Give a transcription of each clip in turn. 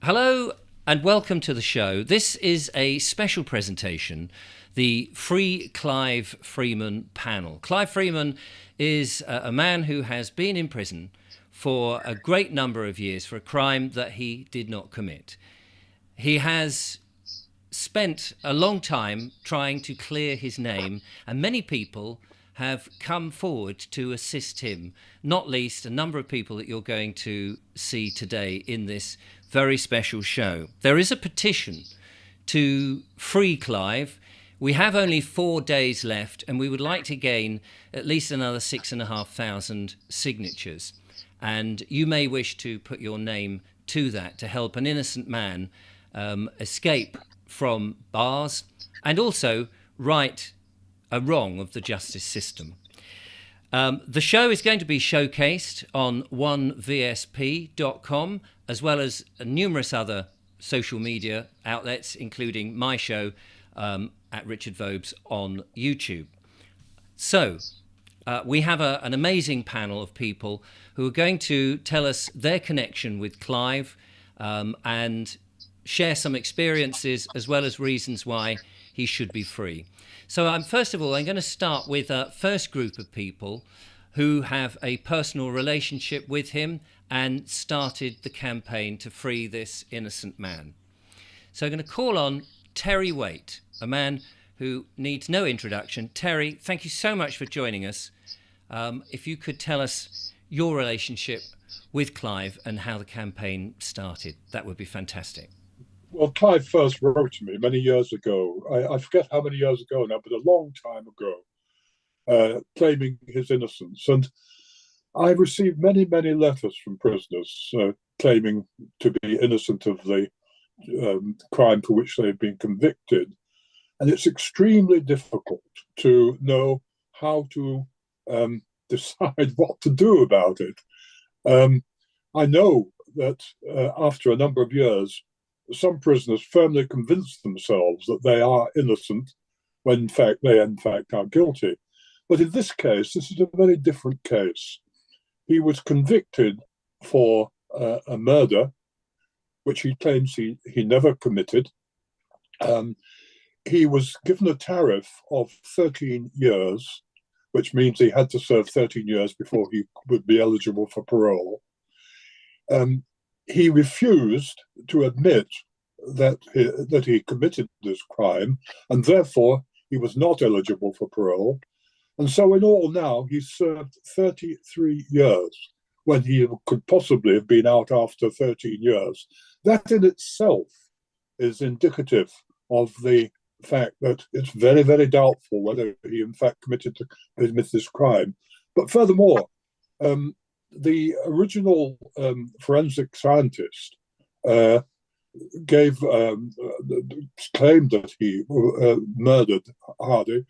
Hello and welcome to the show. This is a special presentation, the Free Clive Freeman panel. Clive Freeman is a man who has been in prison for a great number of years for a crime that he did not commit. He has spent a long time trying to clear his name, and many people have come forward to assist him, not least a number of people that you're going to see today in this very special show. There is a petition to free Clive. We have only 4 days left, and we would like to gain at least another 6,500 signatures. And you may wish to put your name to that to help an innocent man escape from bars and also right a wrong of the justice system. The show is going to be showcased on 1vsp.com as well as numerous other social media outlets, including my show at Richard Vobes on YouTube. So we have an amazing panel of people who are going to tell us their connection with Clive and share some experiences as well as reasons why he should be free. So first of all, I'm going to start with a first group of people who have a personal relationship with him and started the campaign to free this innocent man. So I'm going to call on Terry Waite, a man who needs no introduction. Terry, thank you so much for joining us. If you could tell us your relationship with Clive and how the campaign started, that would be fantastic. Well, Clive first wrote to me many years ago. I forget how many years ago now, but a long time ago, claiming his innocence. And I received many, many letters from prisoners claiming to be innocent of the crime for which they've been convicted. And it's extremely difficult to know how to decide what to do about it. I know that after a number of years, some prisoners firmly convince themselves that they are innocent when in fact they are guilty. But in this case, this is a very different case. He was convicted for a murder, which he claims he never committed. He was given a tariff of 13 years, which means he had to serve 13 years before he would be eligible for parole. He refused to admit that he committed this crime, and therefore he was not eligible for parole. And so in all now, he's served 33 years when he could possibly have been out after 13 years. That in itself is indicative of the fact that it's very, very doubtful whether he in fact committed this crime. But furthermore, the original forensic scientist claimed that he murdered Hardy.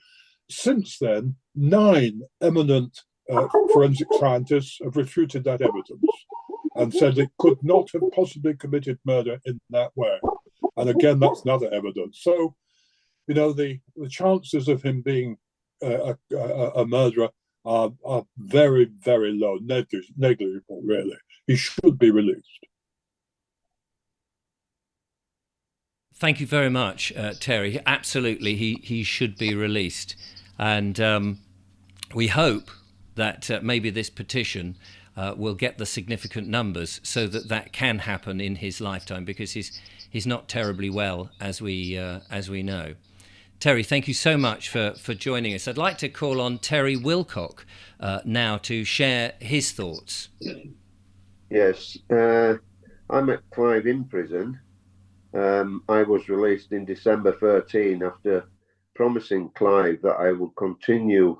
Since then, 9 eminent forensic scientists have refuted that evidence and said it could not have possibly committed murder in that way. And again, that's another evidence. So, you know, the chances of him being a murderer are very, very low, negligible, really. He should be released. Thank you very much, Terry. Absolutely, he should be released. And we hope that maybe this petition will get the significant numbers so that can happen in his lifetime, because he's not terribly well, as we know. Terry, thank you so much for joining us. I'd like to call on Terry Wilcock now to share his thoughts. Yes, I met Clive in prison. I was released in December 13 after promising Clive that I would continue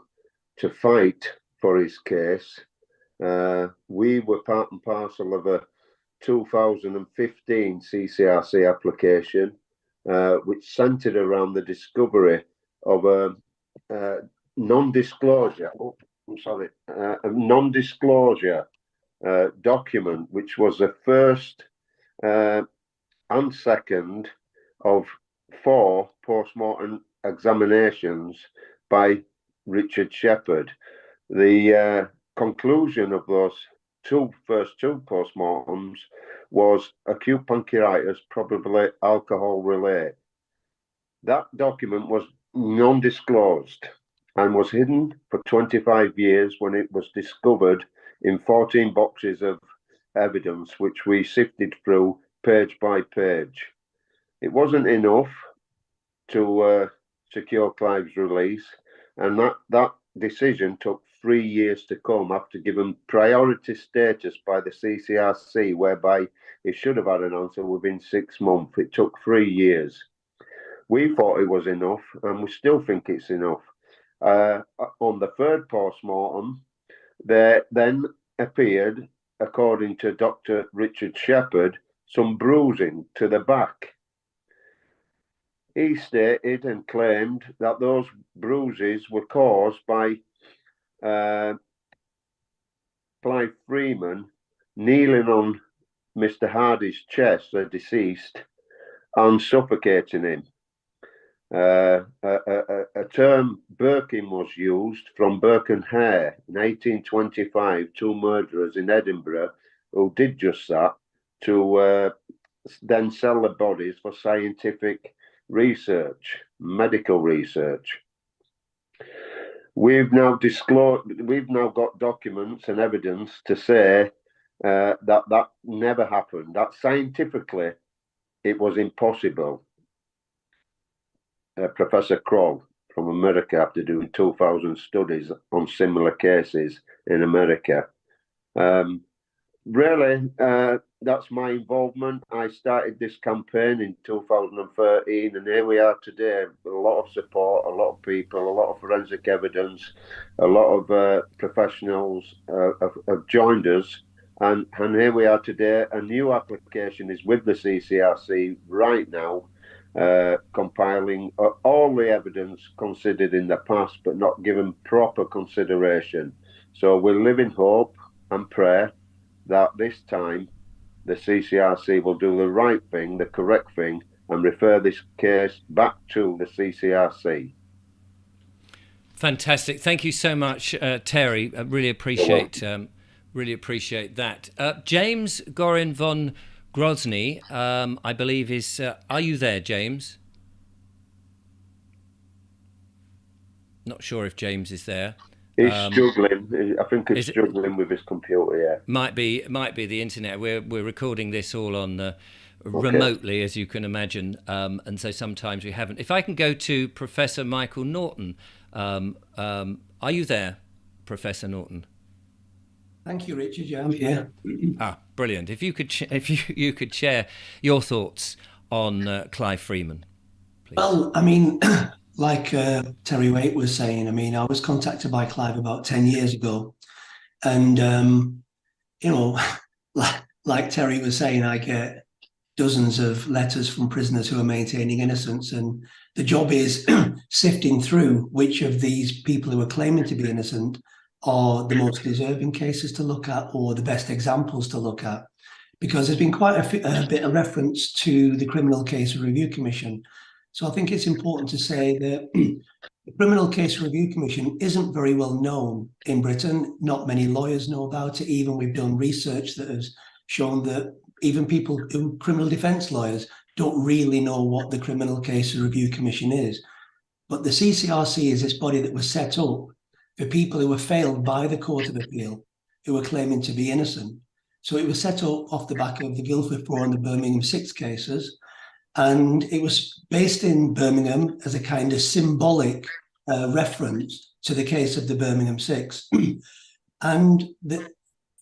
to fight for his case. We were part and parcel of a 2015 CCRC application, which centred around the discovery of a non-disclosure. A non-disclosure document, which was the first and second of 4 post-mortem examinations by Richard Shepherd. The conclusion of those first two post-mortems was acute pancreatitis, probably alcohol related. That document was non-disclosed and was hidden for 25 years when it was discovered in 14 boxes of evidence, which we sifted through page by page. It wasn't enough to secure Clive's release, and that decision took 3 years to come after given priority status by the CCRC, whereby it should have had an answer within 6 months. It took 3 years. We thought it was enough, and we still think it's enough. On the third post-mortem, there then appeared, according to Dr. Richard Shepherd, some bruising to the back. He stated and claimed that those bruises were caused by Clive Freeman kneeling on Mr. Hardy's chest, the deceased, and suffocating him. A term Birkin was used from Burke and Hare in 1825, two murderers in Edinburgh who did just that, to then sell the bodies for scientific research, medical research. We've now got documents and evidence to say that never happened, that scientifically it was impossible. Professor Kroll from America, after doing 2,000 studies on similar cases in America. Really, that's my involvement. I started this campaign in 2013, and here we are today. A lot of support, a lot of people, a lot of forensic evidence, a lot of professionals have joined us. And here we are today. A new application is with the CCRC right now, compiling all the evidence considered in the past, but not given proper consideration. So we live in hope and prayer that this time the CCRC will do the right thing, the correct thing, and refer this case back to the CCRC. Fantastic. Thank you so much, Terry. I really appreciate that. James Gorin Von Grozny, I believe is... are you there, James? Not sure if James is there. He's struggling. I think he's struggling with his computer, yeah. Might be the internet. We're recording this all on remotely, as you can imagine, and so sometimes we haven't. If I can go to Professor Michael Naughton. Are you there, Professor Naughton? Thank you, Richard. Yeah, I'm here. Brilliant. If you could share your thoughts on Clive Freeman, please. Well, I mean, like Terry Waite was saying, I mean, I was contacted by Clive about 10 years ago, and you know, like Terry was saying, I get dozens of letters from prisoners who are maintaining innocence, and the job is sifting through which of these people who are claiming to be innocent are the most deserving cases to look at, or the best examples to look at, because there's been quite a bit of reference to the Criminal Case Review Commission. So I think it's important to say that the Criminal Case Review Commission isn't very well known in Britain. Not many lawyers know about it. Even we've done research that has shown that even people who criminal defence lawyers don't really know what the Criminal Case Review Commission is. But the CCRC is this body that was set up for people who were failed by the Court of Appeal, who were claiming to be innocent. So it was set up off the back of the Guildford 4 and the Birmingham 6 cases. And it was based in Birmingham as a kind of symbolic reference to the case of the Birmingham 6. And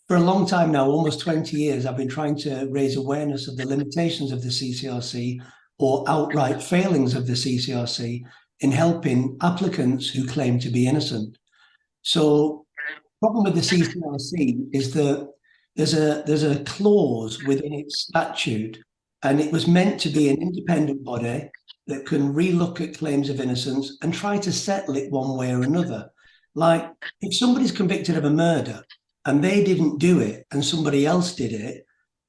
for a long time now, almost 20 years, I've been trying to raise awareness of the limitations of the CCRC or outright failings of the CCRC in helping applicants who claim to be innocent. So the problem with the CCRC is that there's a clause within its statute, and it was meant to be an independent body that can relook at claims of innocence and try to settle it one way or another. Like, if somebody's convicted of a murder and they didn't do it and somebody else did it,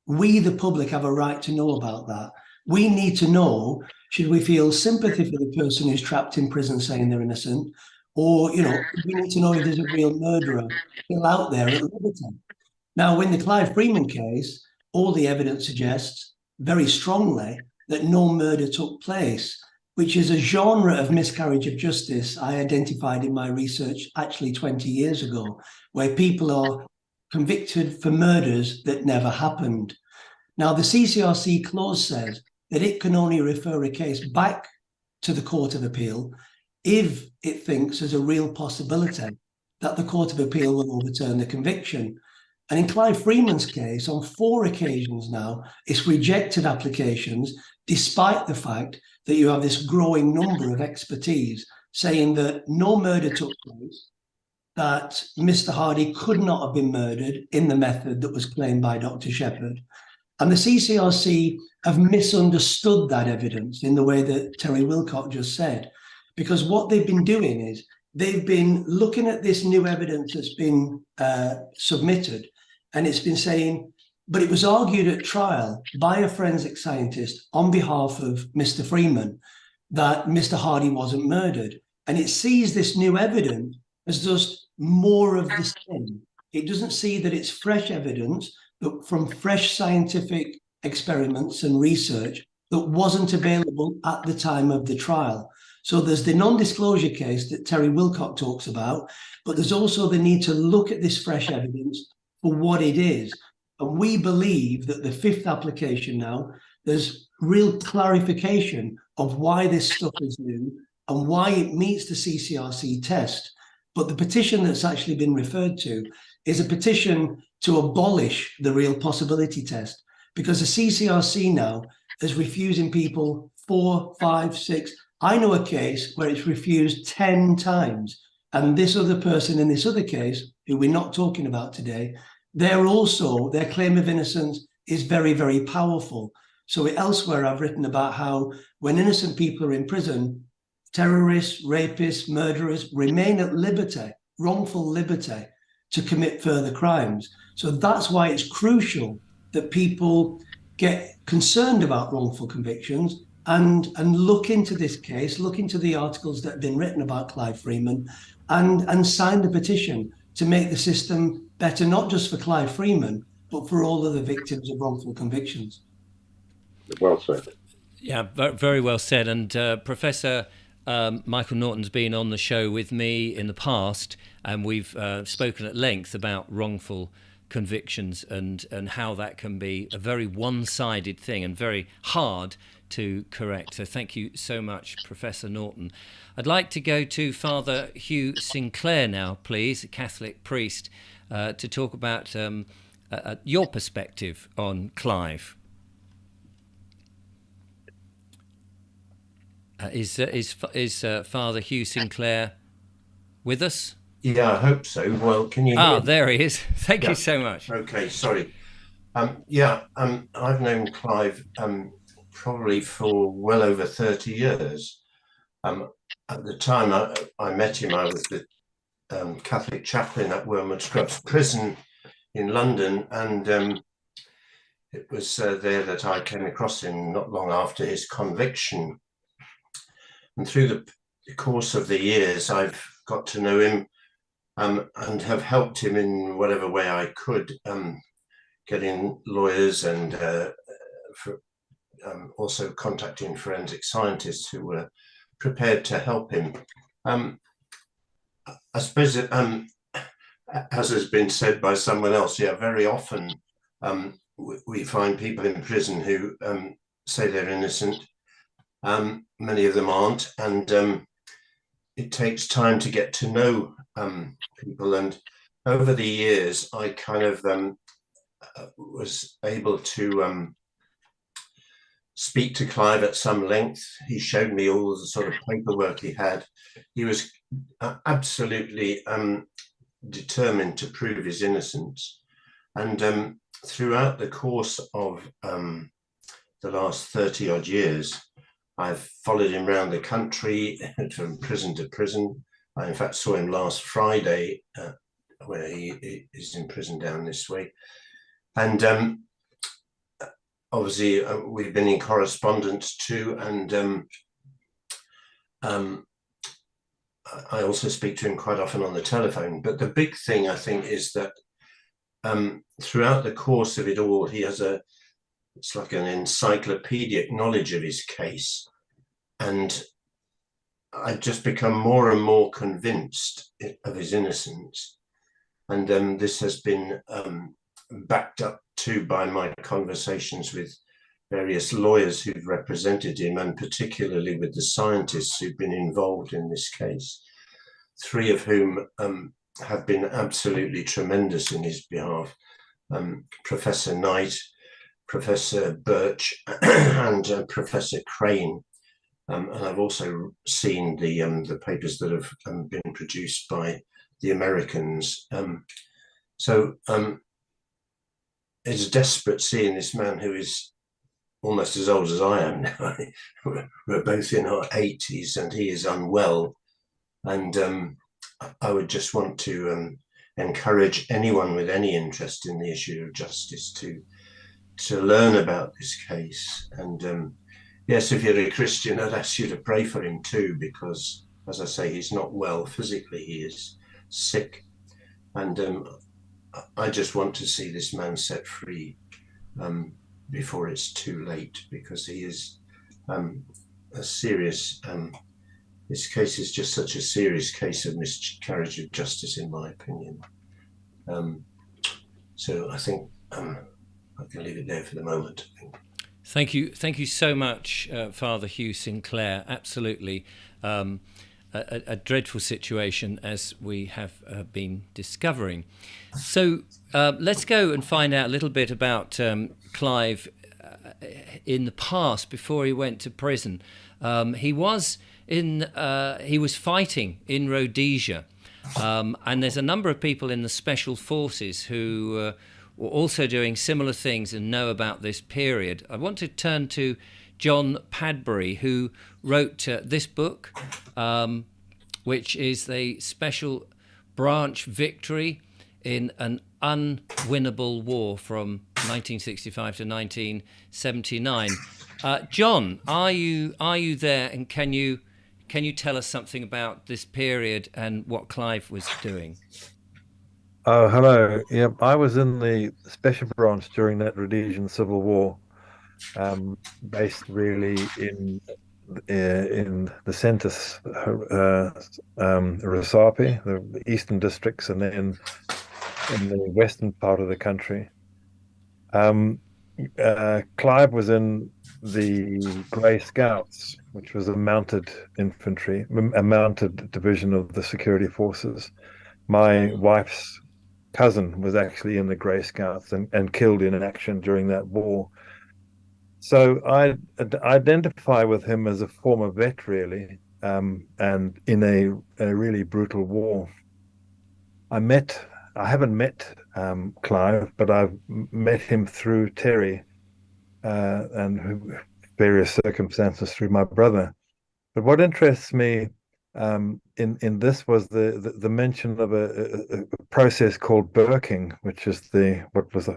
we, the public, have a right to know about that. We need to know, should we feel sympathy for the person who's trapped in prison saying they're innocent, or, you know, we need to know if there's a real murderer still out there at liberty. Now, in the Clive Freeman case, all the evidence suggests very strongly that no murder took place, which is a genre of miscarriage of justice I identified in my research actually 20 years ago, where people are convicted for murders that never happened. Now, the CCRC clause says that it can only refer a case back to the Court of Appeal if it thinks there's a real possibility that the Court of Appeal will overturn the conviction. And in Clive Freeman's case, on 4 occasions now, it's rejected applications, despite the fact that you have this growing number of expertise saying that no murder took place, that Mr. Hardy could not have been murdered in the method that was claimed by Dr. Shepherd. And the CCRC have misunderstood that evidence in the way that Terry Wilcock just said, because what they've been doing is they've been looking at this new evidence that's been submitted, and it's been saying, but it was argued at trial by a forensic scientist on behalf of Mr. Freeman that Mr. Hardy wasn't murdered. And it sees this new evidence as just more of the same. It doesn't see that it's fresh evidence, but from fresh scientific experiments and research that wasn't available at the time of the trial. So there's the non-disclosure case that Terry Wilcock talks about, but there's also the need to look at this fresh evidence for what it is. And we believe that the 5th application now, there's real clarification of why this stuff is new and why it meets the CCRC test. But the petition that's actually been referred to is a petition to abolish the real possibility test, because the CCRC now is refusing people 4, 5, 6. I know a case where it's refused 10 times. And this other person in this other case, who we're not talking about today, their claim of innocence is very, very powerful. So elsewhere I've written about how when innocent people are in prison, terrorists, rapists, murderers remain at liberty, wrongful liberty, to commit further crimes. So that's why it's crucial that people get concerned about wrongful convictions and look into this case, look into the articles that have been written about Clive Freeman, and sign the petition to make the system better, not just for Clive Freeman, but for all of the victims of wrongful convictions. Well said. Yeah, very well said. And Professor Michael Naughton's been on the show with me in the past, and we've spoken at length about wrongful convictions and how that can be a very one-sided thing and very hard to correct. So thank you so much, Professor Naughton. I'd like to go to Father Hugh Sinclair now, please, a Catholic priest, to talk about your perspective on Clive. Is Father Hugh Sinclair with us? Yeah, I hope so. Well, can you hear? Ah, there he is. Thank you so much. Okay, sorry. I've known Clive probably for well over 30 years. At the time I met him, I was the Catholic chaplain at Wormwood Scrubs Prison in London, and it was there that I came across him not long after his conviction. And through the course of the years, I've got to know him and have helped him in whatever way I could, getting lawyers and also contacting forensic scientists who were prepared to help him. I suppose, as has been said by someone else, very often we find people in prison who say they're innocent. Many of them aren't, and it takes time to get to know people. And over the years, I kind of was able to speak to Clive at some length. He showed me all the sort of paperwork he had. He was absolutely determined to prove his innocence. And throughout the course of the last 30 odd years, I've followed him around the country from prison to prison. I in fact saw him last Friday where he is in prison down this way. And obviously we've been in correspondence too, and I also speak to him quite often on the telephone. But the big thing, I think, is that throughout the course of it all, he has it's like an encyclopedic knowledge of his case. And I've just become more and more convinced of his innocence. And this has been backed up too by my conversations with various lawyers who've represented him, and particularly with the scientists who've been involved in this case, 3 of whom have been absolutely tremendous in his behalf. Professor Knight, Professor Birch, and Professor Crane. And I've also seen the papers that have been produced by the Americans. So it's desperate seeing this man who is almost as old as I am now. We're both in our 80s, and he is unwell. And I would just want to encourage anyone with any interest in the issue of justice to learn about this case. And yes, if you're a Christian, I'd ask you to pray for him too, because, as I say, he's not well physically. He is sick. And I just want to see this man set free before it's too late, because he is a serious, this case is just such a serious case of miscarriage of justice, in my opinion. So I think I can leave it there for the moment, I think. Thank you so much, Father Hugh Sinclair. Absolutely. A dreadful situation, as we have been discovering. So let's go and find out a little bit about Clive in the past, before he went to prison. He was fighting in Rhodesia, and there's a number of people in the special forces who were also doing similar things and know about this period. I want to turn to John Padbury, who wrote this book, which is the Special Branch Victory in an Unwinnable War from 1965 to 1979. John, are you there, and can you tell us something about this period and what Clive was doing? Oh, hello. Yeah, I was in the Special Branch during that Rhodesian Civil War, based really in the centre, Rusape, the eastern districts, and then in the western part of the country. Clive was in the Grey Scouts, which was a mounted infantry, a mounted division of the security forces. My wife's cousin was actually in the Grey Scouts and killed in action during that war. So I identify with him as a former vet, really, and in a really brutal war. I haven't met Clive, but I've met him through Terry and various circumstances through my brother. But what interests me in this was the mention of a process called burking, which is what was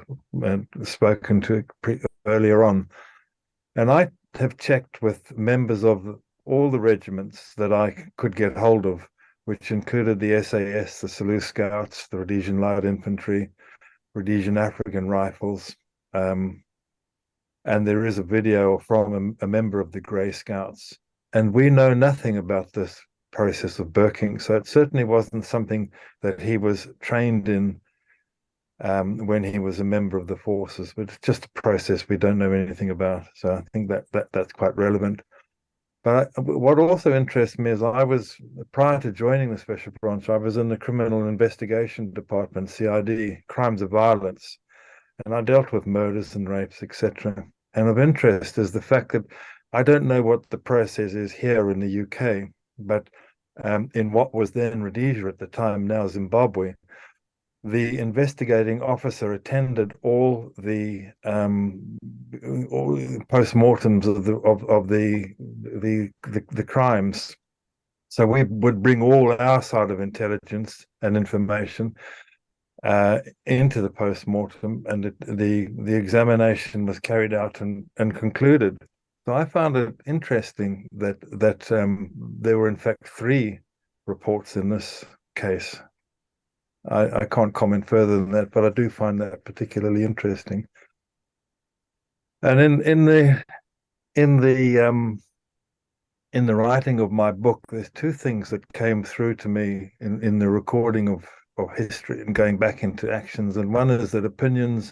spoken to earlier on. And I have checked with members of all the regiments that I could get hold of, which included the SAS, the Selous Scouts, the Rhodesian Light Infantry, Rhodesian African Rifles, and there is a video from a member of the Grey Scouts. And we know nothing about this process of burking, so it certainly wasn't something that he was trained in when he was a member of the forces, but it's just a process we don't know anything about. So I think that's quite relevant. But what also interests me is prior to joining the Special Branch, I was in the Criminal Investigation Department, CID, crimes of violence, and I dealt with murders and rapes, etc. And of interest is the fact that I don't know what the process is here in the UK, but in what was then Rhodesia at the time, now Zimbabwe, the investigating officer attended all the post-mortems of the crimes. So we would bring all our side of intelligence and information into the post-mortem, and the examination was carried out and concluded. So I found it interesting that there were in fact 3 reports in this case. I can't comment further than that, but I do find that particularly interesting. And in the writing of my book, there's two things that came through to me in the recording of history and going back into actions. And one is that opinions,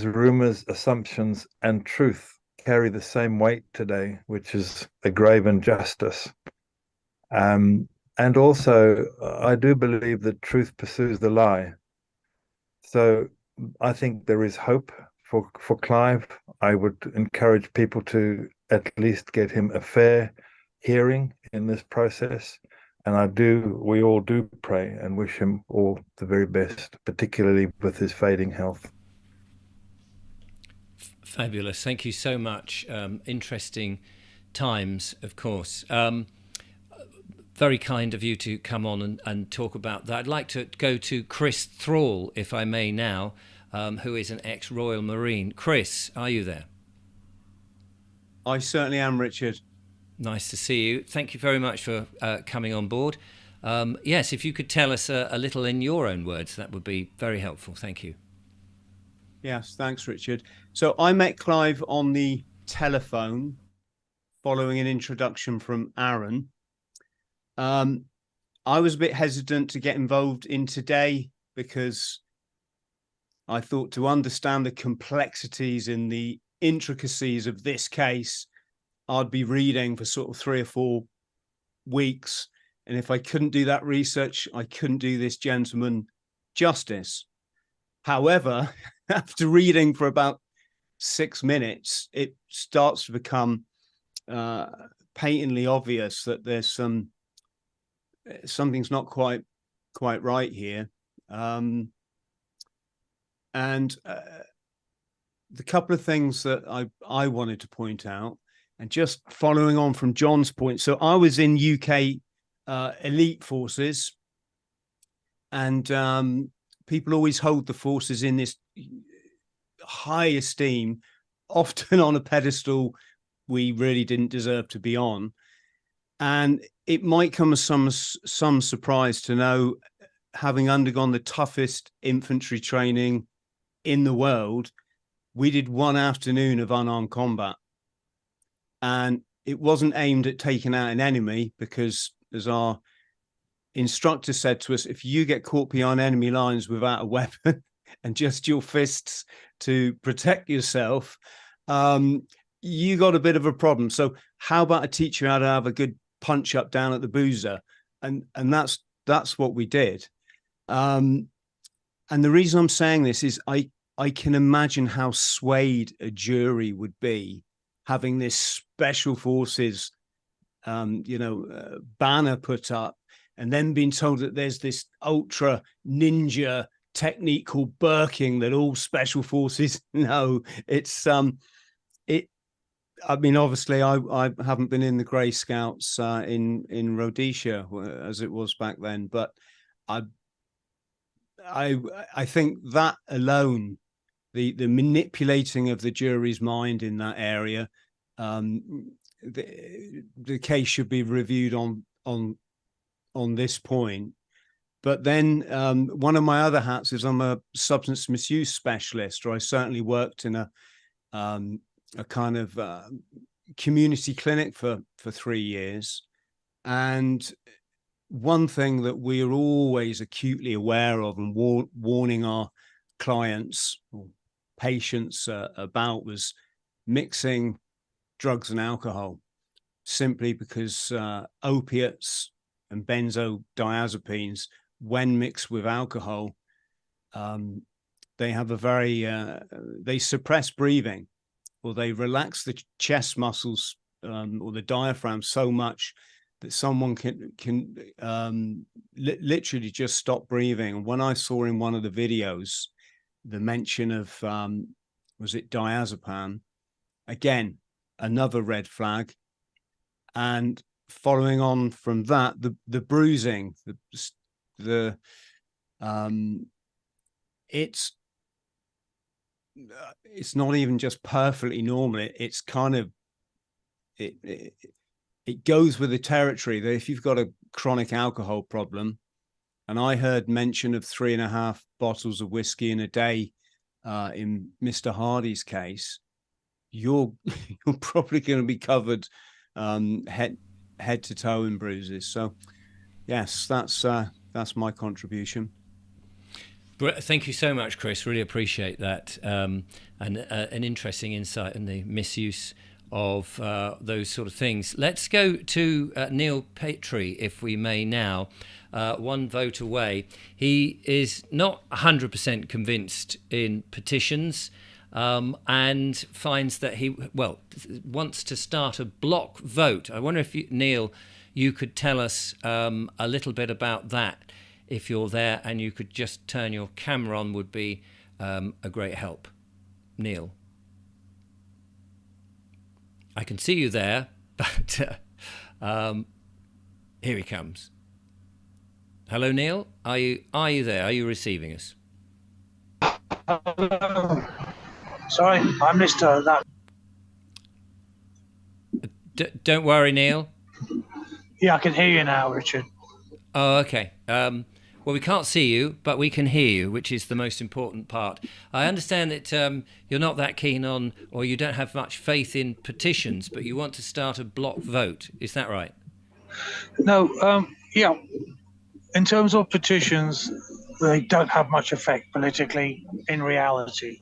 rumors, assumptions, and truth carry the same weight today, which is a grave injustice. And also, I do believe that truth pursues the lie. So I think there is hope for Clive. I would encourage people to at least get him a fair hearing in this process. And we all do pray and wish him all the very best, particularly with his fading health. Fabulous. Thank you so much. Interesting times, of course. Very kind of you to come on and talk about that. I'd like to go to Chris Thrall, if I may now, who is an ex-Royal Marine. Chris, are you there? I certainly am, Richard. Nice to see you. Thank you very much for coming on board. Yes, if you could tell us a little in your own words, that would be very helpful. Thank you. Yes, thanks, Richard. So I met Clive on the telephone following an introduction from Aaron. I was a bit hesitant to get involved in today because I thought to understand the complexities and the intricacies of this case, I'd be reading for sort of 3 or 4 weeks. And if I couldn't do that research, I couldn't do this gentleman justice. However, after reading for about 6 minutes, it starts to become patently obvious that there's something's not quite right here. And the couple of things that I wanted to point out, and just following on from John's point. So I was in UK elite forces, and people always hold the forces in this high esteem, often on a pedestal we really didn't deserve to be on. And it might come as some surprise to know, having undergone the toughest infantry training in the world, we did 1 afternoon of unarmed combat. And it wasn't aimed at taking out an enemy, because, as our instructor said to us, if you get caught behind enemy lines without a weapon and just your fists to protect yourself, you got a bit of a problem. So how about I teach you how to have a good punch up down at the boozer? And that's what we did. And the reason I'm saying this is I can imagine how swayed a jury would be having this special forces, banner put up, and then being told that there's this ultra ninja technique called Birking that all special forces know. It's I mean, obviously, I haven't been in the Grey Scouts in Rhodesia as it was back then, but I think that alone, the manipulating of the jury's mind in that area, the case should be reviewed on this point. But then one of my other hats is I'm a substance misuse specialist, or I certainly worked in a kind of community clinic for 3 years. And one thing that we are always acutely aware of and warning our clients or patients about was mixing drugs and alcohol, simply because opiates and benzodiazepines, when mixed with alcohol, they have a very they suppress breathing, or they relax the chest muscles or the diaphragm so much that someone can literally just stop breathing. And when I saw in one of the videos the mention of was it diazepam, again another red flag. And following on from that, the bruising, it's not even just perfectly normal. It's kind of it goes with the territory that if you've got a chronic alcohol problem, and I heard mention of 3.5 bottles of whiskey in a day in Mr. Hardy's case, you're probably going to be covered head to toe in bruises. So, yes, that's my contribution. Thank you so much, Chris. Really appreciate that, and an interesting insight in the misuse of those sort of things. Let's go to Neil Petrie, if we may now. One vote away. He is not 100% convinced in petitions, and finds that he wants to start a block vote. I wonder if Neil, you could tell us a little bit about that. If you're there and you could just turn your camera on, would be a great help. Neil. I can see you there, but here he comes. Hello, Neil. Are you there? Are you receiving us? Hello. Sorry, I missed that. Don't worry, Neil. Yeah, I can hear you now, Richard. Oh, okay. Well, we can't see you, but we can hear you, which is the most important part. I understand that you're not that keen on, or you don't have much faith in petitions, but you want to start a block vote. Is that right? No, yeah. In terms of petitions, they don't have much effect politically in reality.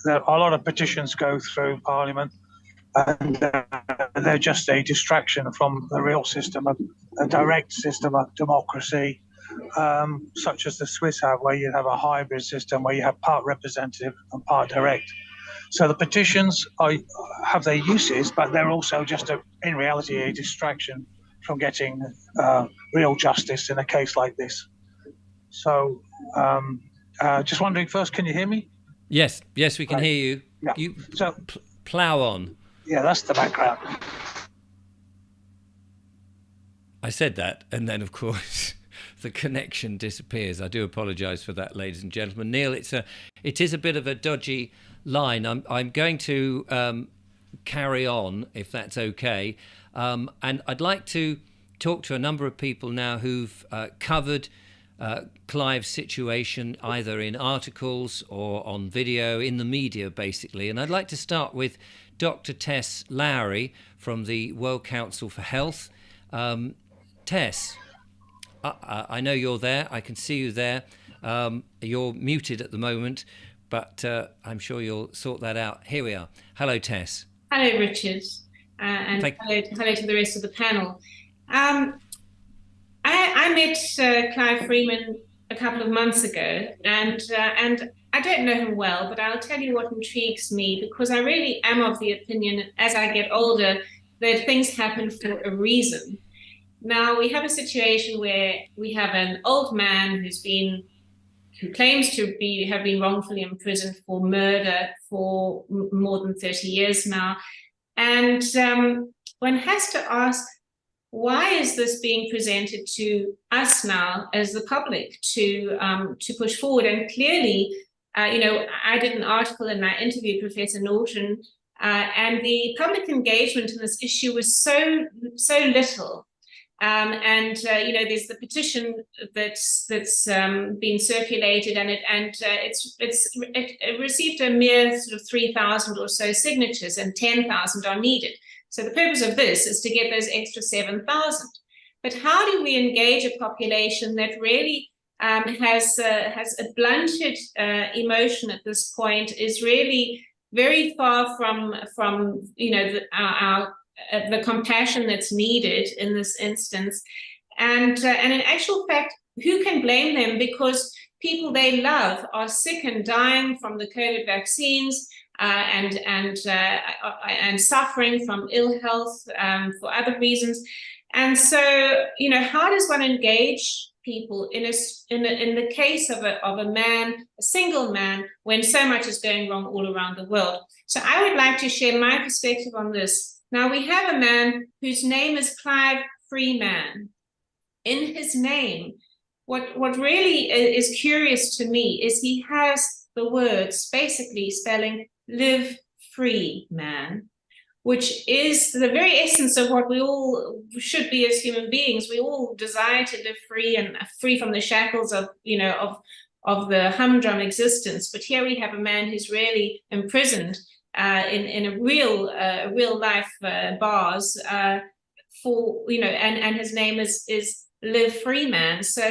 A lot of petitions go through Parliament, and they're just a distraction from the real system, a direct system of democracy, such as the Swiss have, where you have a hybrid system where you have part representative and part direct. So the petitions have their uses, but they're also just in reality a distraction from getting real justice in a case like this. So just wondering first, can you hear me? Yes, we can hear you. Yeah. You plough on. Yeah, that's the background. I said that, and then of course the connection disappears. I do apologise for that, ladies and gentlemen. Neil, it is a bit of a dodgy line. I'm going to carry on, if that's okay, and I'd like to talk to a number of people now who've covered Clive's situation either in articles or on video, in the media basically. And I'd like to start with Dr. Tess Lawrie from the World Council for Health. Tess, I know you're there. I can see you there. You're muted at the moment, but I'm sure you'll sort that out. Here we are. Hello, Tess. Hello, Richard, and hello to the rest of the panel. I met Clive Freeman a couple of months ago, and I don't know him well, but I'll tell you what intrigues me, because I really am of the opinion, as I get older, that things happen for a reason. Now, we have a situation where we have an old man who claims to have been wrongfully imprisoned for murder for more than 30 years now. And one has to ask, why is this being presented to us now as the public to push forward? And clearly, I did an article and I interviewed Professor Naughton, and the public engagement in this issue was so little. There's the petition that's been circulated, and it received a mere sort of 3,000 or so signatures, and 10,000 are needed. So the purpose of this is to get those extra 7,000. But how do we engage a population that really has a blunted emotion at this point, is really very far from the compassion that's needed in this instance, and in actual fact, who can blame them? Because people they love are sick and dying from the COVID vaccines, and suffering from ill health for other reasons. And so, how does one engage people in the case of a man, a single man, when so much is going wrong all around the world? So I would like to share my perspective on this. Now, we have a man whose name is Clive Freeman. In his name, what really is curious to me is he has the words basically spelling live free man, which is the very essence of what we all should be as human beings. We all desire to live free and free from the shackles of, of the humdrum existence. But here we have a man who's really imprisoned in a real life bars for, and his name is Live Free Man. So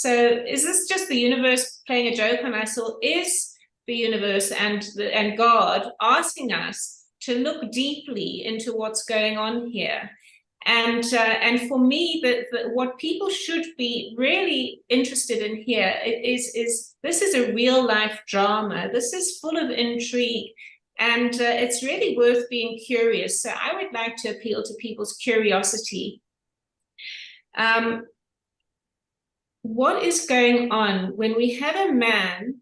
is this just the universe playing a joke on us, or is the universe and God asking us to look deeply into what's going on here? And for me, what people should be really interested in here is this is a real life drama. This is full of intrigue, and it's really worth being curious. So I would like to appeal to people's curiosity. What is going on when we have a man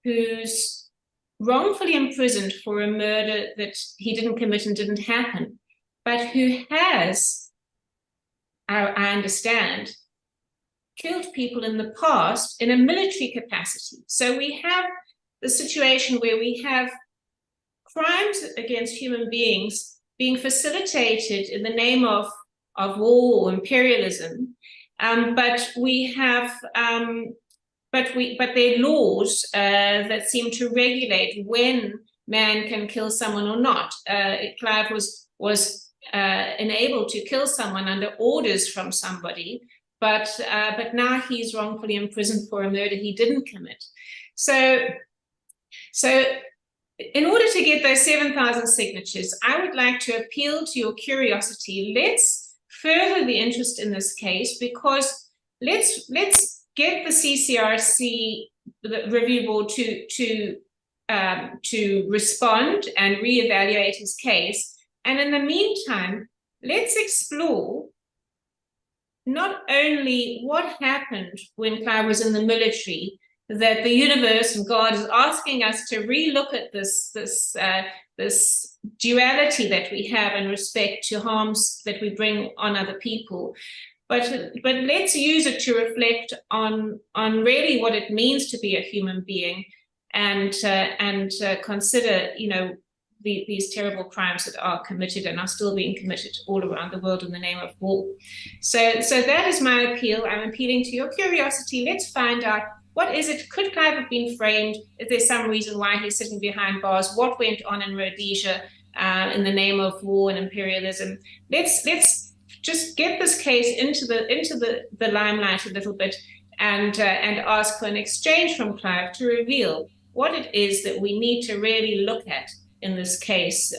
who's wrongfully imprisoned for a murder that he didn't commit and didn't happen, but who has, I understand, killed people in the past in a military capacity? So we have the situation where we have crimes against human beings being facilitated in the name of war or imperialism, but we have but there are laws that seem to regulate when man can kill someone or not. Clive was enabled to kill someone under orders from somebody, but now he's wrongfully imprisoned for a murder he didn't commit. So in order to get those 7,000 signatures, I would like to appeal to your curiosity. Let's further the interest in this case, because let's get the CCRC, the review board, to respond and reevaluate his case. And in the meantime, let's explore not only what happened when Clive was in the military, that the universe and God is asking us to relook at this duality that we have in respect to harms that we bring on other people, but let's use it to reflect on really what it means to be a human being, and consider these terrible crimes that are committed and are still being committed all around the world in the name of war. So that is my appeal. I'm appealing to your curiosity. Let's find out, what is it? Could Clive have been framed? Is there some reason why he's sitting behind bars? What went on in Rhodesia in the name of war and imperialism? Let's just get this case into the limelight a little bit, and ask for an exchange from Clive to reveal what it is that we need to really look at in this case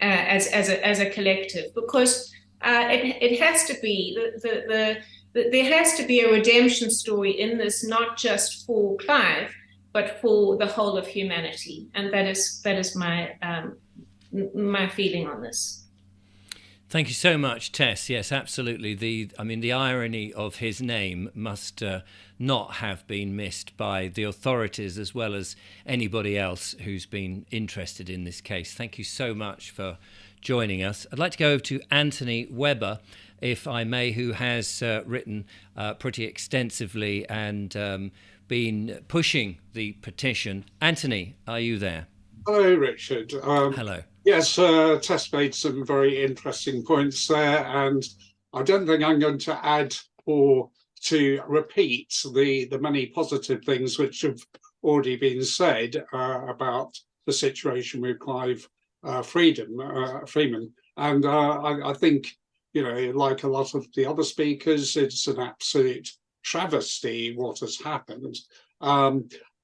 as a collective, because it has to be there has to be a redemption story in this, not just for Clive, but for the whole of humanity, and that is my feeling on this. Thank you so much, Tess. Yes, absolutely. The irony of his name must not have been missed by the authorities as well as anybody else who's been interested in this case. Thank you so much for joining us. I'd like to go over to Anthony Webber, if I may, who has written pretty extensively and been pushing the petition. Anthony, are you there? Hello, Richard. Hello. Yes, Tess made some very interesting points there, and I don't think I'm going to add or to repeat the many positive things which have already been said about the situation with Clive Freeman. And I think, like a lot of the other speakers, it's an absolute travesty what has happened.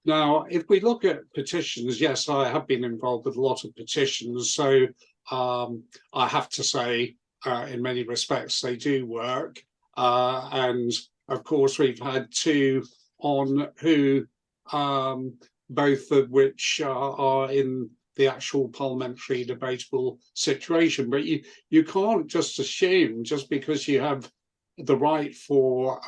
Now, if we look at petitions, yes, I have been involved with a lot of petitions, so I have to say, in many respects, they do work. And of course, we've had two on who, both of which are in the actual parliamentary debatable situation. But you can't just assume, just because you have the right for,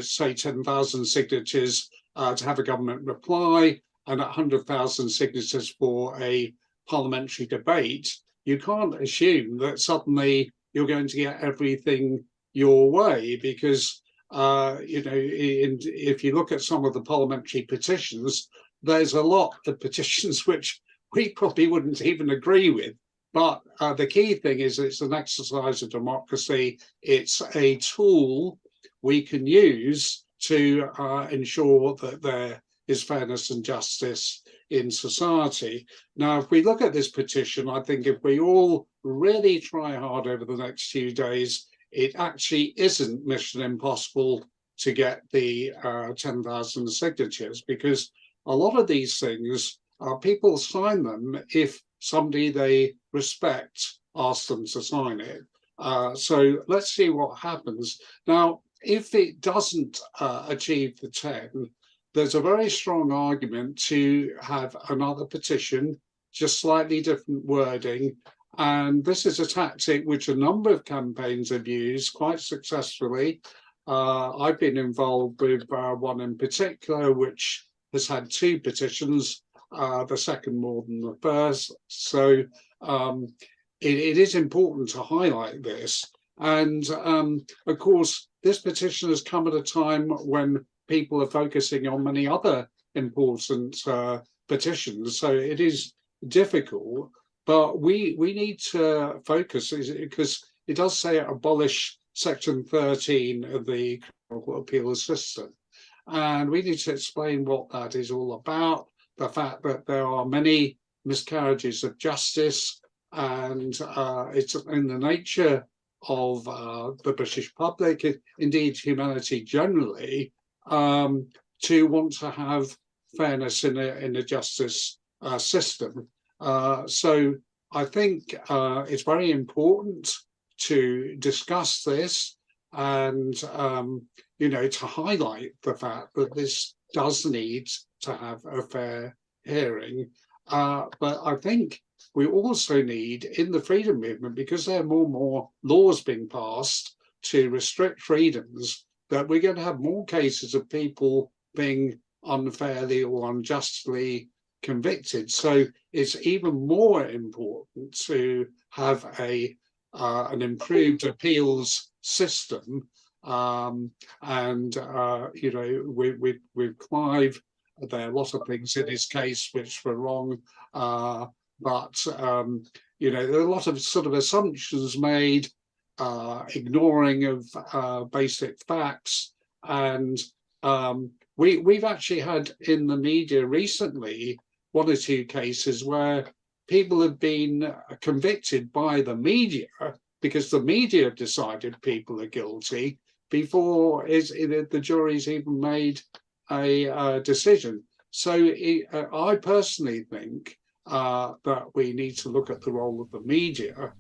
say, 10,000 signatures to have a government reply and 100,000 signatures for a parliamentary debate, you can't assume that suddenly you're going to get everything your way, because if you look at some of the parliamentary petitions, there's a lot of petitions which we probably wouldn't even agree with. But the key thing is it's an exercise of democracy. It's a tool we can use to ensure that there is fairness and justice in society. Now, if we look at this petition, I think if we all really try hard over the next few days, it actually isn't mission impossible to get the 10,000 signatures, because a lot of these things, people sign them if somebody they respect asks them to sign it. So let's see what happens. Now, if it doesn't achieve the 10, there's a very strong argument to have another petition, just slightly different wording. And this is a tactic which a number of campaigns have used quite successfully. I've been involved with one in particular, which has had 2 petitions, the second more than the first. So it is important to highlight this. And of course, this petition has come at a time when people are focusing on many other important petitions. So it is difficult, but we need to focus, because it does say abolish Section 13 of the Criminal Appeal System. And we need to explain what that is all about, the fact that there are many miscarriages of justice, and it's in the nature of the British public, indeed humanity generally, to want to have fairness in a justice system. So I think it's very important to discuss this and, to highlight the fact that this does need to have a fair hearing. But I think we also need, in the freedom movement, because there are more and more laws being passed to restrict freedoms, that we're going to have more cases of people being unfairly or unjustly convicted. So it's even more important to have an improved appeals system. With Clive, there are a lot of things in his case which were wrong, but there are a lot of sort of assumptions made, ignoring of basic facts, and we've actually had in the media recently 1 or 2 cases where people have been convicted by the media because the media have decided people are guilty before the jury's even made a decision. So I personally think that we need to look at the role of the media,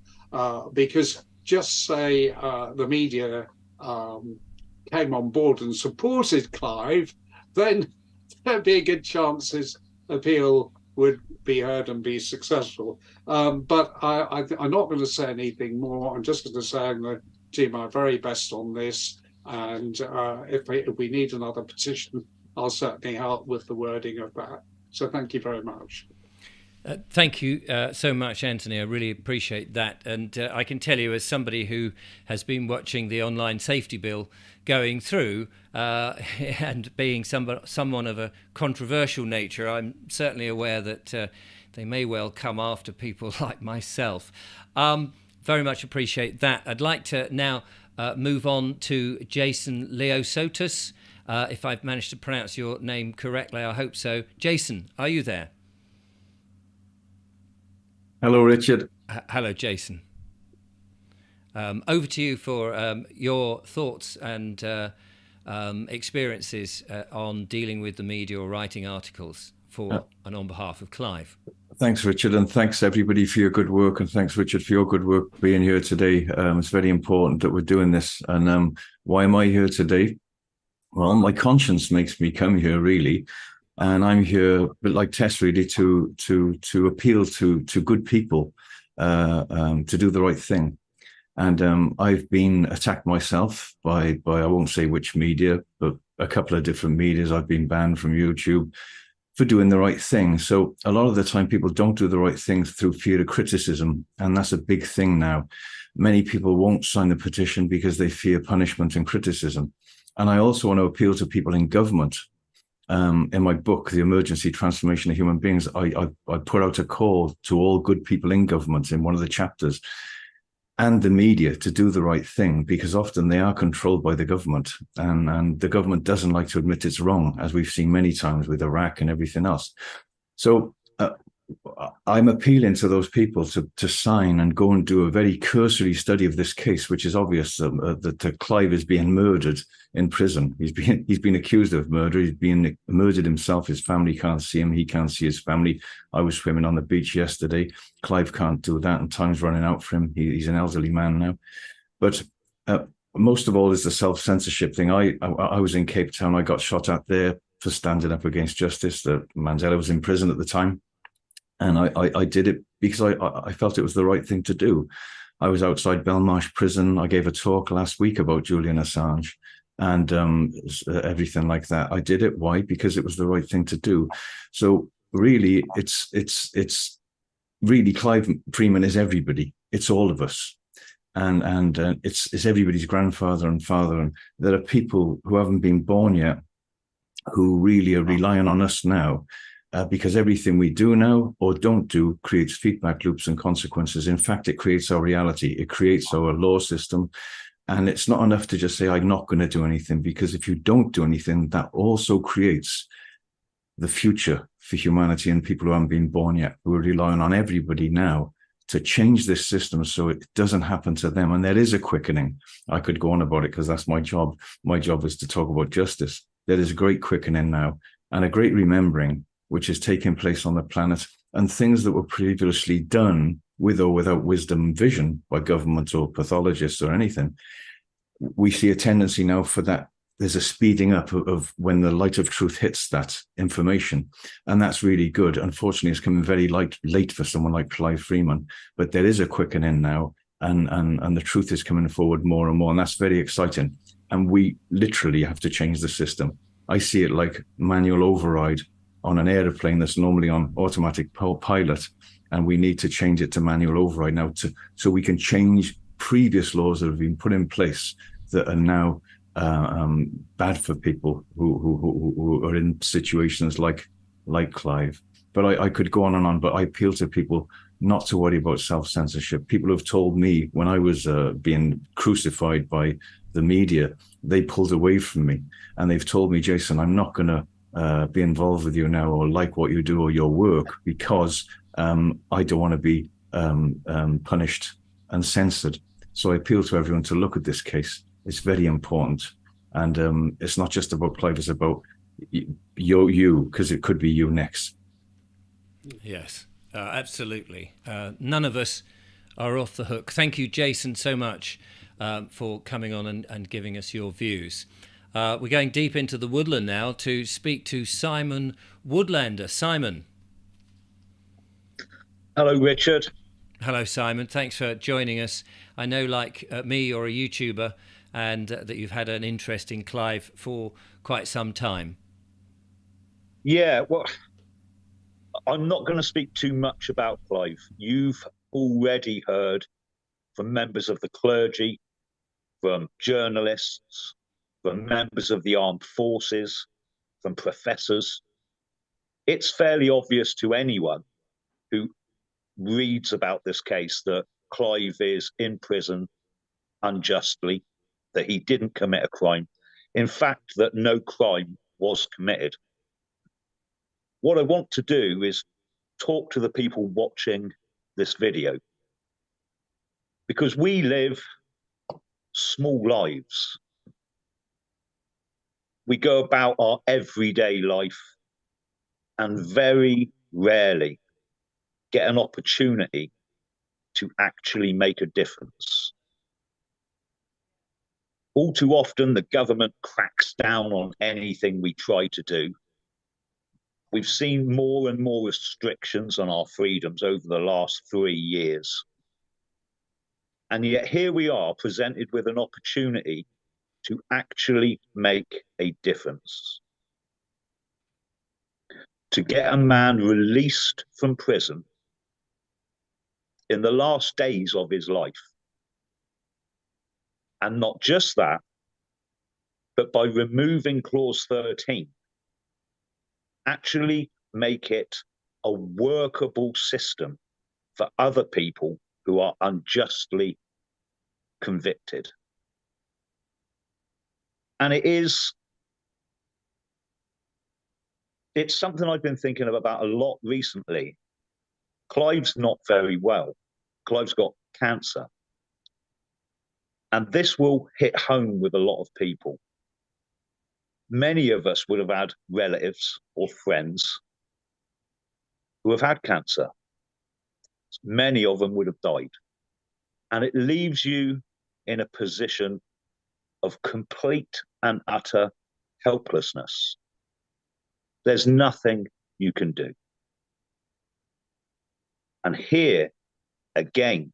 because just say the media came on board and supported Clive, then there'd be a good chance his appeal would be heard and be successful. But I'm not going to say anything more. I'm just going to say I'm going to do my very best on this. And if we need another petition, I'll certainly help with the wording of that. So thank you very much. Thank you so much, Anthony. I really appreciate that. And I can tell you, as somebody who has been watching the online safety bill going through and being someone of a controversial nature, I'm certainly aware that they may well come after people like myself. Very much appreciate that. I'd like to now move on to Jason Liosatos. If I've managed to pronounce your name correctly, I hope so. Jason, are you there? Hello, Richard. Hello, Jason. Over to you for your thoughts and experiences on dealing with the media or writing articles for and on behalf of Clive. Thanks, Richard, and thanks everybody for your good work, and thanks, Richard, for your good work being here today. It's very important that we're doing this. And why am I here today? Well, my conscience makes me come here, really. And I'm here, but like Tess, really, to appeal to good people to do the right thing. And I've been attacked myself by I won't say which media, but a couple of different medias. I've been banned from YouTube for doing the right thing. So a lot of the time people don't do the right thing through fear of criticism. And that's a big thing now. Many people won't sign the petition because they fear punishment and criticism. And I also want to appeal to people in government. in my book, The Emergency Transformation of Human Beings, I put out a call to all good people in government in one of the chapters, and the media, to do the right thing, because often they are controlled by the government, and the government doesn't like to admit it's wrong, as we've seen many times with Iraq and everything else. So I'm appealing to those people to sign and go and do a very cursory study of this case, which is obvious that Clive is being murdered in prison. He's been accused of murder. He's been murdered himself. His family can't see him. He can't see his family. I was swimming on the beach yesterday. Clive can't do that, and time's running out for him. He's an elderly man now. But most of all is the self-censorship thing. I was in Cape Town. I got shot at there for standing up against justice. Mandela was in prison at the time. And I did it because I felt it was the right thing to do. I was outside Belmarsh prison. I gave a talk last week about Julian Assange and everything like that. I did it. Why? Because it was the right thing to do. So really, it's really Clive Freeman is everybody. It's all of us. And it's everybody's grandfather and father. And there are people who haven't been born yet who really are relying on us now. Because everything we do now or don't do creates feedback loops and consequences. In fact, it creates our reality. It creates our law system. And it's not enough to just say, I'm not going to do anything, because if you don't do anything, that also creates the future for humanity and people who haven't been born yet, who are relying on everybody now to change this system so it doesn't happen to them. And there is a quickening. I could go on about it because that's my job. My job is to talk about justice. There is a great quickening now and a great remembering, which is taking place on the planet, and things that were previously done with or without wisdom and vision by government or pathologists or anything. We see a tendency now for that. There's a speeding up of when the light of truth hits that information. And that's really good. Unfortunately, it's coming very late for someone like Clive Freeman, but there is a quickening now, and the truth is coming forward more and more. And that's very exciting. And we literally have to change the system. I see it like manual override on an airplane that's normally on automatic pilot, and we need to change it to manual override now so we can change previous laws that have been put in place that are now bad for people who are in situations like Clive. But I could go on and on, but I appeal to people not to worry about self-censorship. People have told me when I was being crucified by the media, they pulled away from me, and they've told me, Jason, I'm not going to be involved with you now or like what you do or your work because I don't want to be punished and censored. So I appeal to everyone to look at this case. It's very important. And it's not just about Clive, it's about you, because it could be you next. Yes, absolutely. None of us are off the hook. Thank you, Jason, so much for coming on and giving us your views. We're going deep into the woodland now to speak to Simon Woodlander. Simon. Hello, Richard. Hello, Simon. Thanks for joining us. I know, like me, you're a YouTuber, and that you've had an interest in Clive for quite some time. Yeah, well, I'm not going to speak too much about Clive. You've already heard from members of the clergy, from journalists, from members of the armed forces, from professors. It's fairly obvious to anyone who reads about this case that Clive is in prison unjustly, that he didn't commit a crime. In fact, that no crime was committed. What I want to do is talk to the people watching this video, because we live small lives. We go about our everyday life and very rarely get an opportunity to actually make a difference. All too often, the government cracks down on anything we try to do. We've seen more and more restrictions on our freedoms over the last 3 years. And yet here we are presented with an opportunity to actually make a difference. To get a man released from prison in the last days of his life. And not just that, but by removing clause 13, Actually make it a workable system for other people who are unjustly convicted. And it's something I've been thinking about a lot recently. Clive's not very well. Clive's got cancer. And this will hit home with a lot of people. Many of us would have had relatives or friends who have had cancer. Many of them would have died. And it leaves you in a position of complete and utter helplessness. There's nothing you can do. And here, again,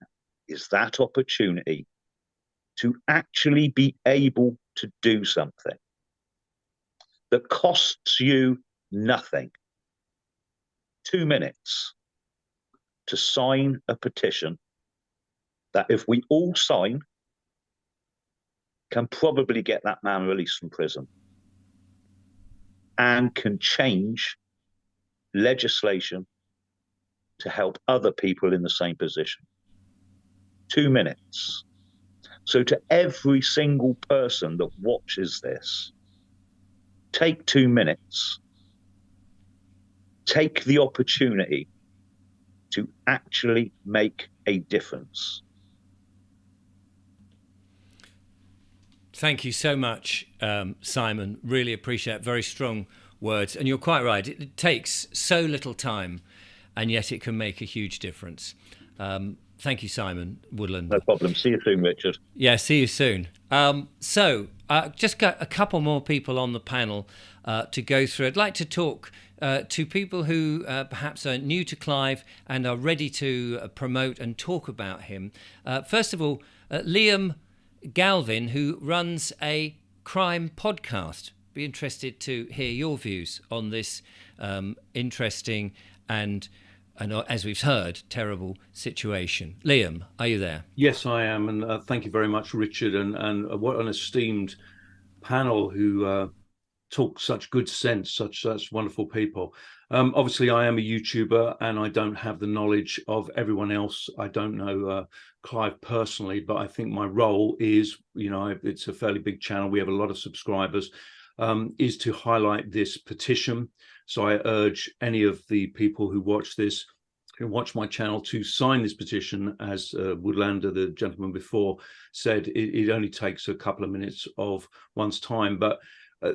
is that opportunity to actually be able to do something that costs you nothing. 2 minutes to sign a petition that, if we all sign, can probably get that man released from prison and can change legislation to help other people in the same position. 2 minutes. So to every single person that watches this, take 2 minutes, take the opportunity to actually make a difference. Thank you so much, Simon. Really appreciate it. Very strong words. And you're quite right. It takes so little time, and yet it can make a huge difference. Thank you, Simon Woodlander. No problem. See you soon, Richard. Yeah, see you soon. Just got a couple more people on the panel to go through. I'd like to talk to people who perhaps are new to Clive and are ready to promote and talk about him. First of all, Liam Galvin, who runs a crime podcast. Be interested to hear your views on this interesting and as we've heard, terrible situation. Liam, are you there? Yes, I am, and thank you very much, Richard, and what an esteemed panel who talk such good sense, such wonderful people. Obviously, I am a YouTuber, and I don't have the knowledge of everyone else. I don't know Clive personally, but I think my role is, it's a fairly big channel. We have a lot of subscribers, is to highlight this petition. So I urge any of the people who watch this, who watch my channel, to sign this petition. As Woodlander, the gentleman before, said, it only takes a couple of minutes of one's time. But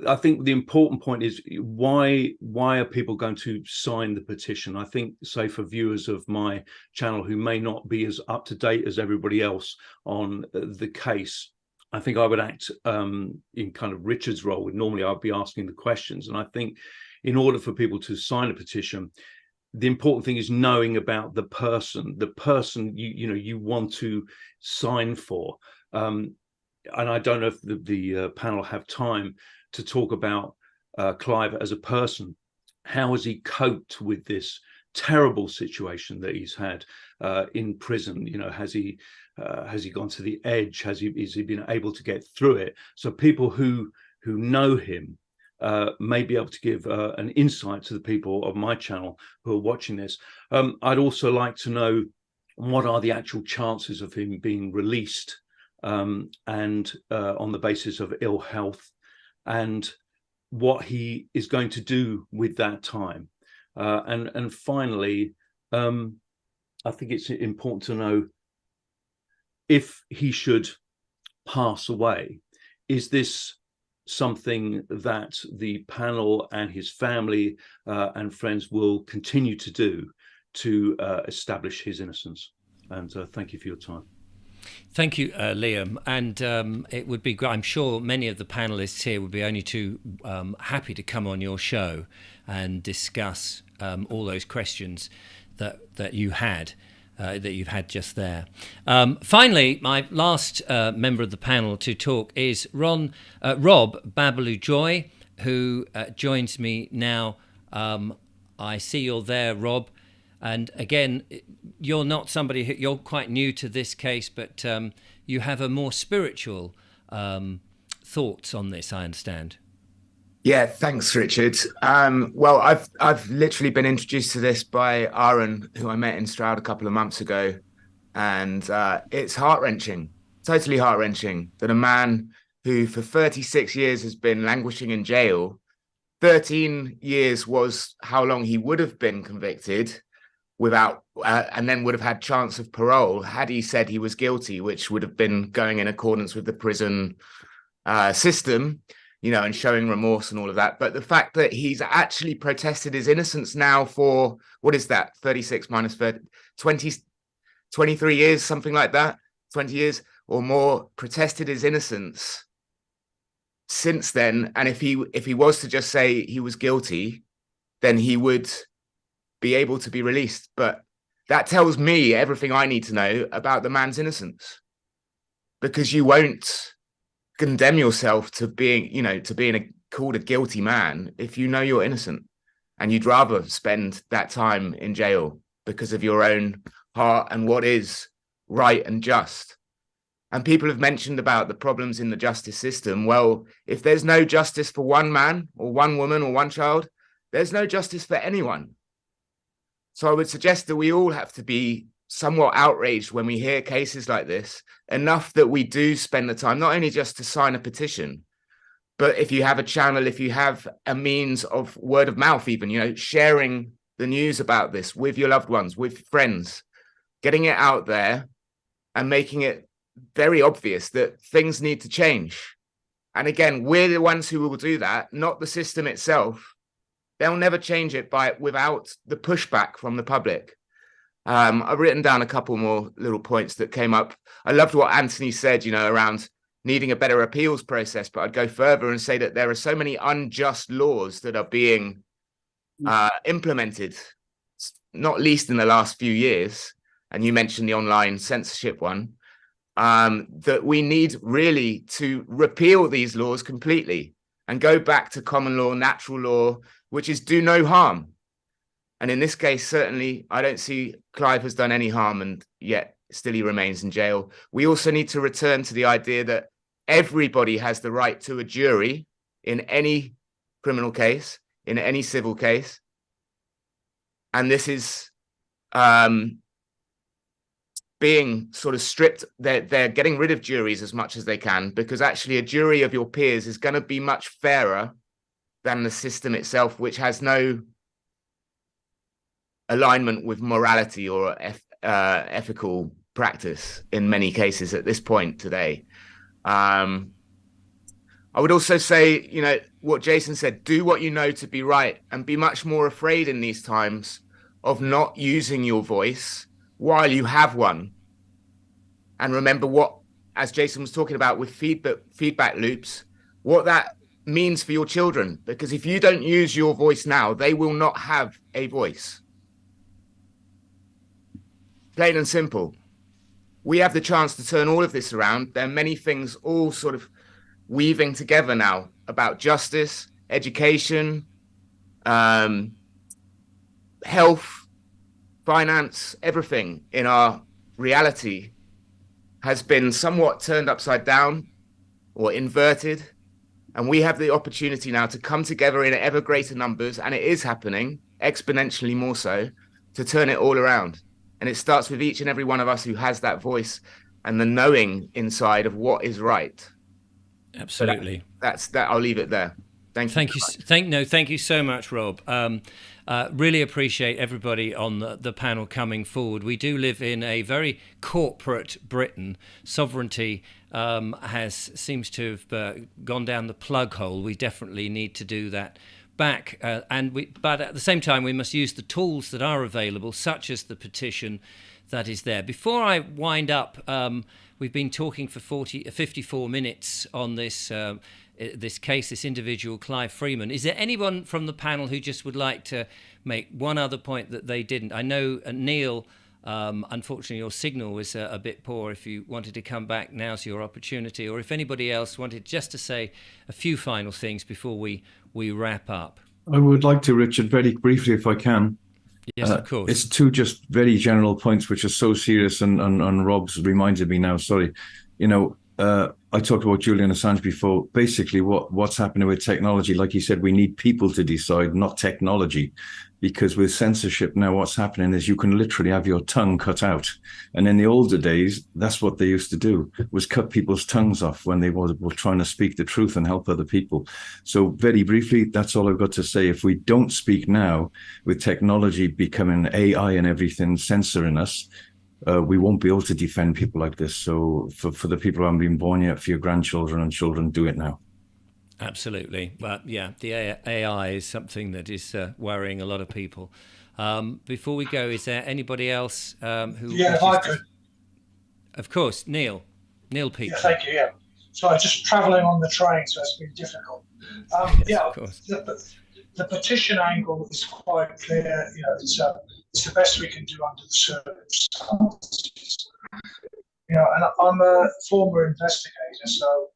I think the important point is, why are people going to sign the petition? I think, say, for viewers of my channel who may not be as up to date as everybody else on the case, I think I would act in kind of Richard's role. Normally I'd be asking the questions. And I think in order for people to sign a petition, the important thing is knowing about the person you want to sign for. And I don't know if the panel have time to talk about Clive as a person. How has he coped with this terrible situation that he's had in prison? Has he gone to the edge? Has he been able to get through it? So people who know him may be able to give an insight to the people of my channel who are watching this. I'd also like to know, what are the actual chances of him being released, and on the basis of ill health, and what he is going to do with that time. And finally, I think it's important to know, if he should pass away, is this something that the panel and his family and friends will continue to do to establish his innocence? And thank you for your time. Thank you, Liam. And it would be great. I'm sure many of the panelists here would be only too happy to come on your show and discuss all those questions that you had. That you've had just there. Finally, my last member of the panel to talk is Rob Babaloo-Joy, who joins me now. I see you're there, Rob. And again, you're not somebody you're quite new to this case, but you have a more spiritual thoughts on this, I understand. Yeah, thanks, Richard. Well, I've literally been introduced to this by Aaron, who I met in Stroud a couple of months ago, and it's heart-wrenching, totally heart-wrenching that a man who for 36 years has been languishing in jail, 13 years was how long he would have been convicted without, and then would have had chance of parole had he said he was guilty, which would have been going in accordance with the prison system, and showing remorse and all of that. But the fact that he's actually protested his innocence now for, what is that, 36 minus 30, 23 years, something like that, 20 years or more, protested his innocence since then. And if he was to just say he was guilty, then he would be able to be released. But that tells me everything I need to know about the man's innocence, because you won't condemn yourself to being, called a guilty man if you know you're innocent, and you'd rather spend that time in jail because of your own heart and what is right and just. And people have mentioned about the problems in the justice system. Well, if there's no justice for one man or one woman or one child, there's no justice for anyone. So I would suggest that we all have to be somewhat outraged when we hear cases like this, enough that we do spend the time, not only just to sign a petition, but if you have a channel, if you have a means of word of mouth, even, sharing the news about this with your loved ones, with friends, getting it out there and making it very obvious that things need to change. And again, we're the ones who will do that, not the system itself. They'll never change it without the pushback from the public. I've written down a couple more little points that came up. I loved what Anthony said, around needing a better appeals process, but I'd go further and say that there are so many unjust laws that are being implemented, not least in the last few years. And you mentioned the online censorship one, that we need really to repeal these laws completely and go back to common law, natural law, which is do no harm. And in this case, certainly, I don't see Clive has done any harm, and yet still he remains in jail. We also need to return to the idea that everybody has the right to a jury in any criminal case, in any civil case. And this is being sort of stripped. They're getting rid of juries as much as they can, because actually a jury of your peers is going to be much fairer than the system itself, which has no alignment with morality or ethical practice in many cases at this point today. I would also say, what Jason said, do what you know to be right, and be much more afraid in these times of not using your voice while you have one. And remember what, as Jason was talking about with feedback loops, what that means for your children, because if you don't use your voice now, they will not have a voice. Plain and simple. We have the chance to turn all of this around. There are many things all sort of weaving together now about justice, education, health, finance, everything in our reality has been somewhat turned upside down or inverted. And we have the opportunity now to come together in ever greater numbers, and it is happening exponentially more so, to turn it all around. And it starts with each and every one of us who has that voice and the knowing inside of what is right. Absolutely. That's that. I'll leave it there. Thank you. Thank you so much, Rob. Really appreciate everybody on the panel coming forward. We do live in a very corporate Britain. Sovereignty seems to have gone down the plug hole. We definitely need to do that back, but at the same time we must use the tools that are available, such as the petition that is there. Before I wind up, we've been talking for 54 minutes on this case, this individual, Clive Freeman. Is there anyone from the panel who just would like to make one other point that they didn't? I know, Neil, unfortunately your signal was a bit poor. If you wanted to come back, now's your opportunity. Or if anybody else wanted just to say a few final things before we wrap up. I would like to, Richard, very briefly, if I can. Yes, of course. It's two just very general points which are so serious, and Rob's reminded me now, sorry. I talked about Julian Assange before. Basically, what's happening with technology, like you said, we need people to decide, not technology. Because with censorship now, what's happening is you can literally have your tongue cut out. And in the older days, that's what they used to do, was cut people's tongues off when they were trying to speak the truth and help other people. So very briefly, that's all I've got to say. If we don't speak now, with technology becoming AI and everything censoring us, we won't be able to defend people like this. So for the people who haven't been born yet, for your grandchildren and children, do it now. Absolutely. But yeah, the AI is something that is worrying a lot of people. Before we go, is there anybody else who... Yeah, if I could. Of course, Neil Petrie. Yeah, thank you, yeah. Sorry, just travelling on the train, so it's been difficult. Yes, of course. The petition angle is quite clear. You know, it's the best we can do under the circumstances. You know, and I'm a former investigator, so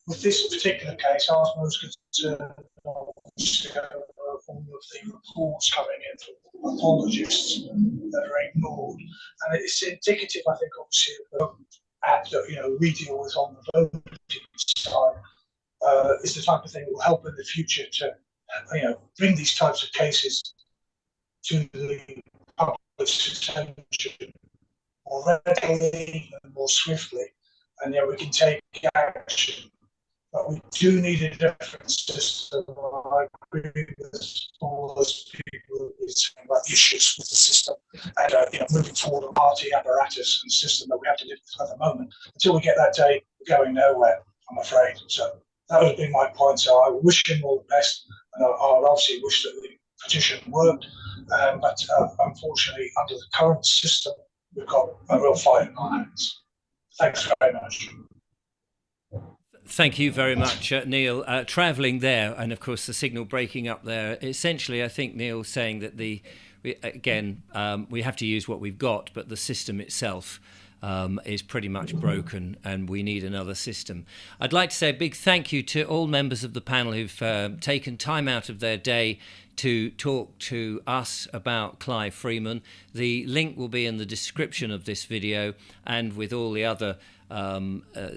with this particular case, I was most concerned obviously over all of the reports coming in from apologists that are ignored. And it's indicative, I think, obviously, of the act that, you know, we deal with on the voting side is the type of thing that will help in the future to, you know, bring these types of cases to the public's attention more readily and more swiftly. And then we can take action. But we do need a different system. I agree with all those people who are saying about issues with the system and you know, moving forward a party apparatus and system that we have to live with at the moment. Until we get that day, we're going nowhere, I'm afraid. So that would be my point. So I wish him all the best, and I obviously wish that the petition worked. But unfortunately, under the current system, we've got a real fight in our hands. Thanks very much. Thank you very much, Neil. Travelling there, and of course the signal breaking up there. Essentially, I think Neil saying that we have to use what we've got, but the system itself is pretty much broken, and we need another system. I'd like to say a big thank you to all members of the panel who've taken time out of their day to talk to us about Clive Freeman. The link will be in the description of this video, and with all the other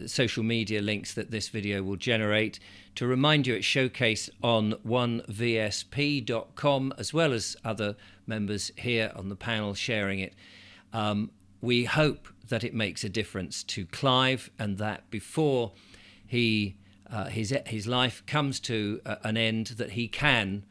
social media links that this video will generate. To remind you, it's showcased on 1vsp.com, as well as other members here on the panel sharing it. We hope that it makes a difference to Clive, and that before his life comes to an end, that he can,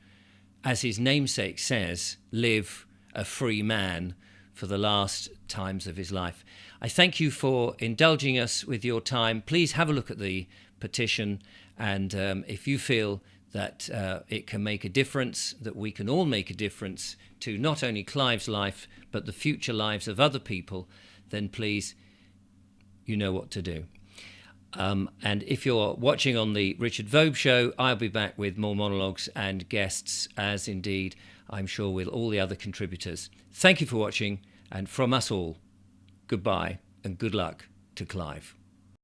as his namesake says, live a free man for the last times of his life. I thank you for indulging us with your time. Please have a look at the petition, and if you feel that it can make a difference, that we can all make a difference to not only Clive's life, but the future lives of other people, then please, you know what to do. And if you're watching on the Richard Vobe Show, I'll be back with more monologues and guests, as indeed I'm sure with all the other contributors. Thank you for watching, and from us all, goodbye and good luck to Clive.